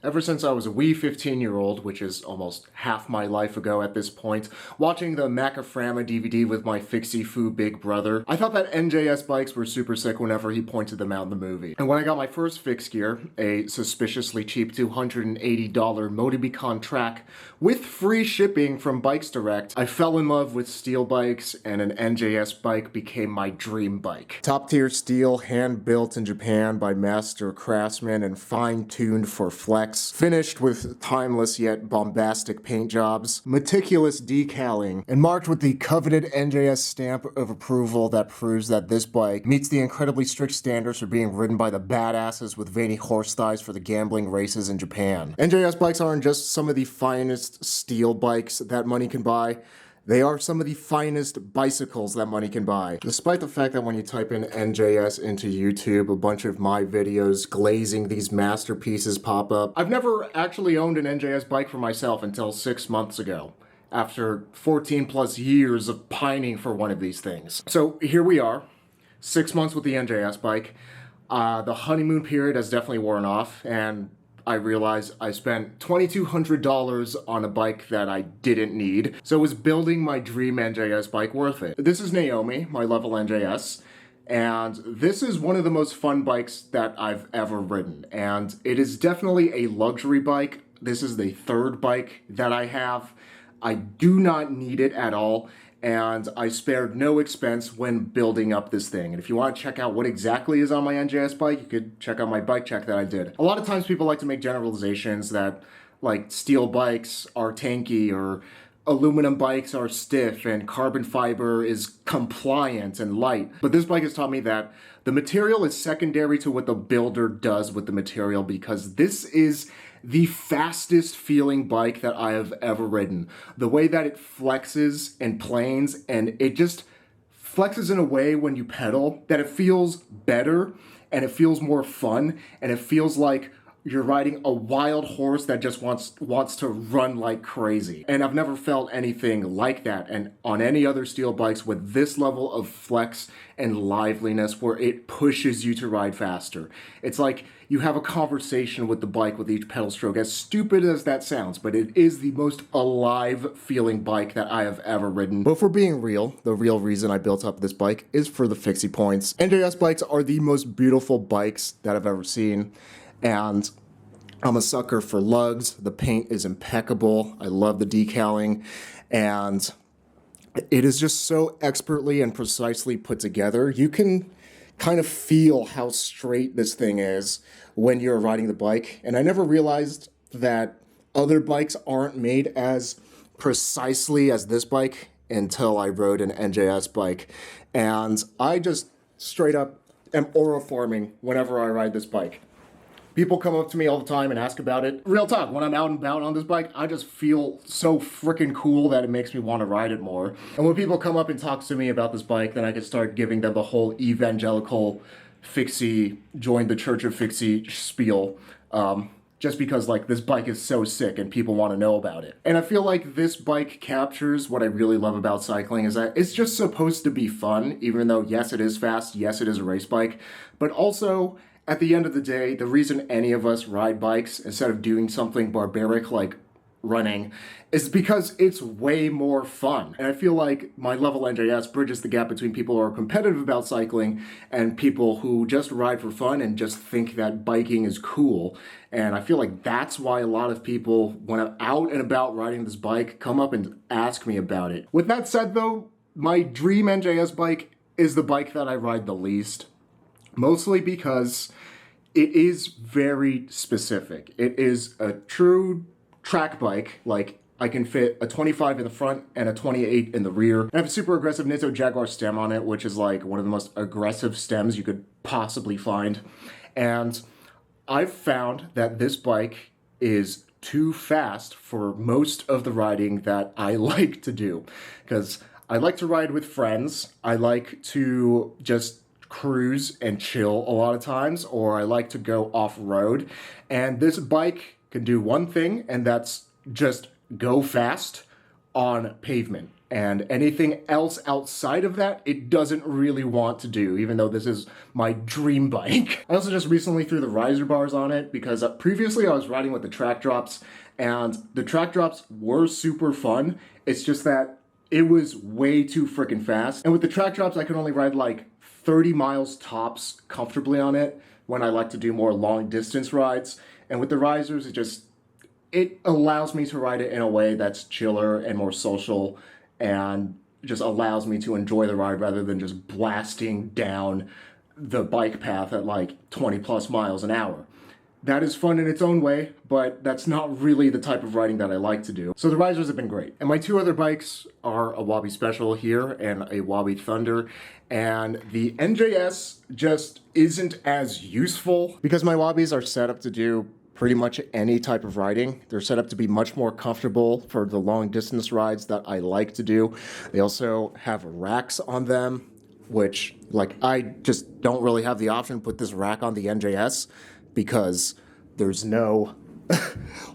Ever since I was a wee 15-year-old, which is almost half my life ago at this point, watching the Macaframa DVD with my fixie foo big brother, I thought that NJS bikes were super sick whenever he pointed them out in the movie. And when I got my first fix gear, a suspiciously cheap $280 Motobicon track with free shipping from Bikes Direct, I fell in love with steel bikes, and an NJS bike became my dream bike. Top-tier steel, hand-built in Japan by master craftsmen and fine-tuned for flex. Finished with timeless yet bombastic paint jobs, meticulous decaling, and marked with the coveted NJS stamp of approval that proves that this bike meets the incredibly strict standards for being ridden by the badasses with veiny horse thighs for the gambling races in Japan. NJS bikes aren't just some of the finest steel bikes that money can buy. They are some of the finest bicycles that money can buy. Despite the fact that when you type in NJS into YouTube, a bunch of my videos glazing these masterpieces pop up. I've never actually owned an NJS bike for myself until 6 months ago, after 14 plus years of pining for one of these things. So here we are, 6 months with the NJS bike. The honeymoon period has definitely worn off, and I realized I spent $2,200 on a bike that I didn't need. So was building my dream NJS bike worth it? This is Naomi, my level NJS, and this is one of the most fun bikes that I've ever ridden. And it is definitely a luxury bike. This is the third bike that I have. I do not need it at all, and I spared no expense when building up this thing. And if you want to check out what exactly is on my NJS bike, you could check out my bike check that I did. A lot of times people like to make generalizations that like steel bikes are tanky or aluminum bikes are stiff and carbon fiber is compliant and light. But this bike has taught me that the material is secondary to what the builder does with the material, because this is the fastest feeling bike that I have ever ridden. The way that it flexes and planes, and it just flexes in a way when you pedal that it feels better and it feels more fun, and it feels like you're riding a wild horse that just wants to run like crazy. And I've never felt anything like that and on any other steel bikes with this level of flex and liveliness where it pushes you to ride faster. It's like you have a conversation with the bike with each pedal stroke, as stupid as that sounds, but it is the most alive feeling bike that I have ever ridden. But for being real, the real reason I built up this bike is for the fixie points. NJS bikes are the most beautiful bikes that I've ever seen. And I'm a sucker for lugs. The paint is impeccable. I love the decaling, and it is just so expertly and precisely put together. You can kind of feel how straight this thing is when you're riding the bike. And I never realized that other bikes aren't made as precisely as this bike until I rode an NJS bike. And I just straight up am oroforming whenever I ride this bike. People come up to me all the time and ask about it. Real talk, when I'm out and about on this bike, I just feel so freaking cool that it makes me want to ride it more. And when people come up and talk to me about this bike, then I can start giving them the whole evangelical fixie, join the Church of Fixie spiel. Just because like this bike is so sick and people want to know about it. And I feel like this bike captures what I really love about cycling, is that it's just supposed to be fun, even though yes, it is fast, yes, it is a race bike, but also at the end of the day, the reason any of us ride bikes instead of doing something barbaric like running is because it's way more fun. And I feel like my level NJS bridges the gap between people who are competitive about cycling and people who just ride for fun and just think that biking is cool. And I feel like that's why a lot of people, when I'm out and about riding this bike, come up and ask me about it. With that said though, my dream NJS bike is the bike that I ride the least. Mostly because it is very specific. It is a true track bike. Like, I can fit a 25 in the front and a 28 in the rear. I have a super aggressive Nitto Jaguar stem on it, which is like one of the most aggressive stems you could possibly find. And I've found that this bike is too fast for most of the riding that I like to do. Because I like to ride with friends. I like to just cruise and chill a lot of times, or I like to go off-road. And this bike can do one thing, and that's just go fast on pavement. And anything else outside of that, it doesn't really want to do, even though this is my dream bike. I also just recently threw the riser bars on it because previously I was riding with the track drops, and the track drops were super fun. It's just that it was way too freaking fast. And with the track drops, I could only ride like 30 miles tops comfortably on it when I like to do more long distance rides. And with the risers, it allows me to ride it in a way that's chiller and more social, and just allows me to enjoy the ride rather than just blasting down the bike path at like 20 plus miles an hour. That is fun in its own way, but that's not really the type of riding that I like to do. So the risers have been great. And my two other bikes are a Wabi Special here and a Wabi Thunder. And the NJS just isn't as useful because my Wabis are set up to do pretty much any type of riding. They're set up to be much more comfortable for the long distance rides that I like to do. They also have racks on them, which like I just don't really have the option to put this rack on the NJS because there's no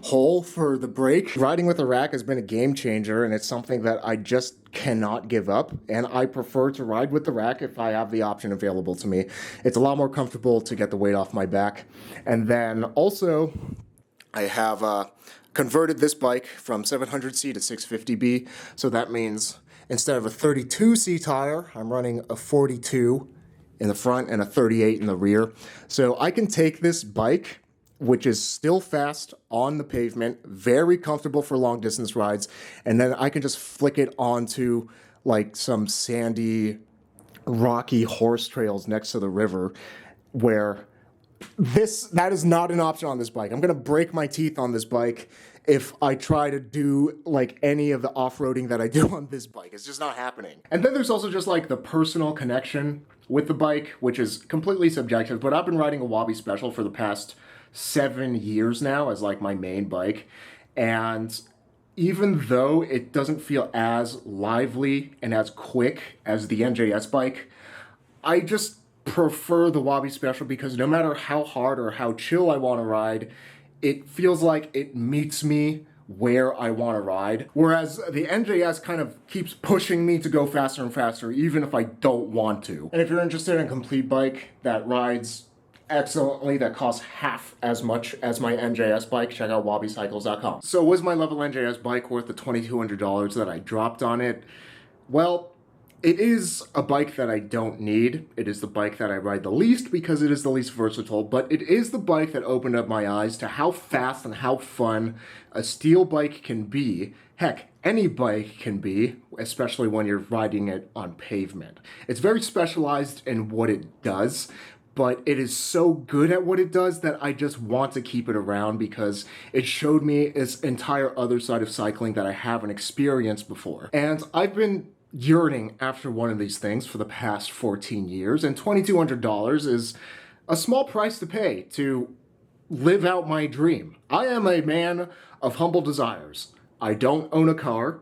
hole for the brake. Riding with a rack has been a game changer, and it's something that I just cannot give up, and I prefer to ride with the rack if I have the option available to me. It's a lot more comfortable to get the weight off my back. And then also I have converted this bike from 700C to 650B, so that means instead of a 32C tire, I'm running a 42 in the front and a 38 in the rear. So I can take this bike, which is still fast on the pavement, very comfortable for long distance rides, and then I can just flick it onto like some sandy, rocky horse trails next to the river, where that is not an option on this bike. I'm gonna break my teeth on this bike if I try to do like any of the off-roading that I do on this bike. It's just not happening. And then there's also just like the personal connection with the bike, which is completely subjective, but I've been riding a Wabi Special for the past 7 years now as like my main bike. And even though it doesn't feel as lively and as quick as the NJS bike, I just prefer the Wabi Special because no matter how hard or how chill I want to ride, it feels like it meets me where I want to ride. Whereas the NJS kind of keeps pushing me to go faster and faster, even if I don't want to. And if you're interested in a complete bike that rides excellently, that costs half as much as my NJS bike, check out wabicycles.com. So was my level NJS bike worth the $2,200 that I dropped on it? Well, it is a bike that I don't need. It is the bike that I ride the least because it is the least versatile, but it is the bike that opened up my eyes to how fast and how fun a steel bike can be. Heck, any bike can be, especially when you're riding it on pavement. It's very specialized in what it does, but it is so good at what it does that I just want to keep it around because it showed me this entire other side of cycling that I haven't experienced before. And I've been yearning after one of these things for the past 14 years, and $2,200 is a small price to pay to live out my dream. I am a man of humble desires. I don't own a car.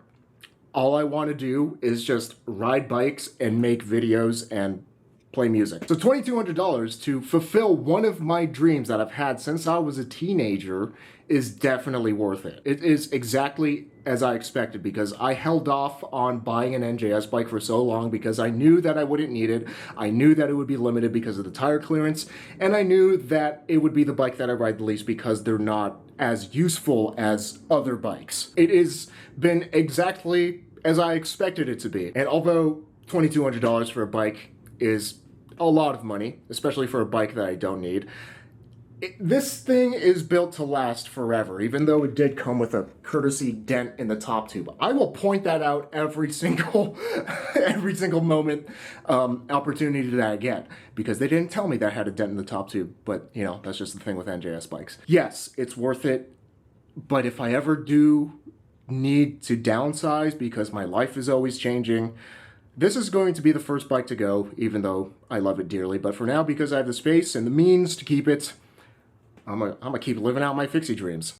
All I want to do is just ride bikes and make videos and play music. So $2,200 to fulfill one of my dreams that I've had since I was a teenager is definitely worth it. It is exactly as I expected because I held off on buying an NJS bike for so long because I knew that I wouldn't need it. I knew that it would be limited because of the tire clearance, and I knew that it would be the bike that I ride the least because they're not as useful as other bikes. It has been exactly as I expected it to be. And although $2,200 for a bike is a lot of money, especially for a bike that I don't need, this thing is built to last forever, even though it did come with a courtesy dent in the top tube. I will point that out every single moment opportunity that I get, because they didn't tell me that I had a dent in the top tube, but you know, that's just the thing with NJS bikes. Yes, it's worth it, but if I ever do need to downsize because my life is always changing, this is going to be the first bike to go, even though I love it dearly. But for now, because I have the space and the means to keep it, I'm gonna keep living out my fixie dreams.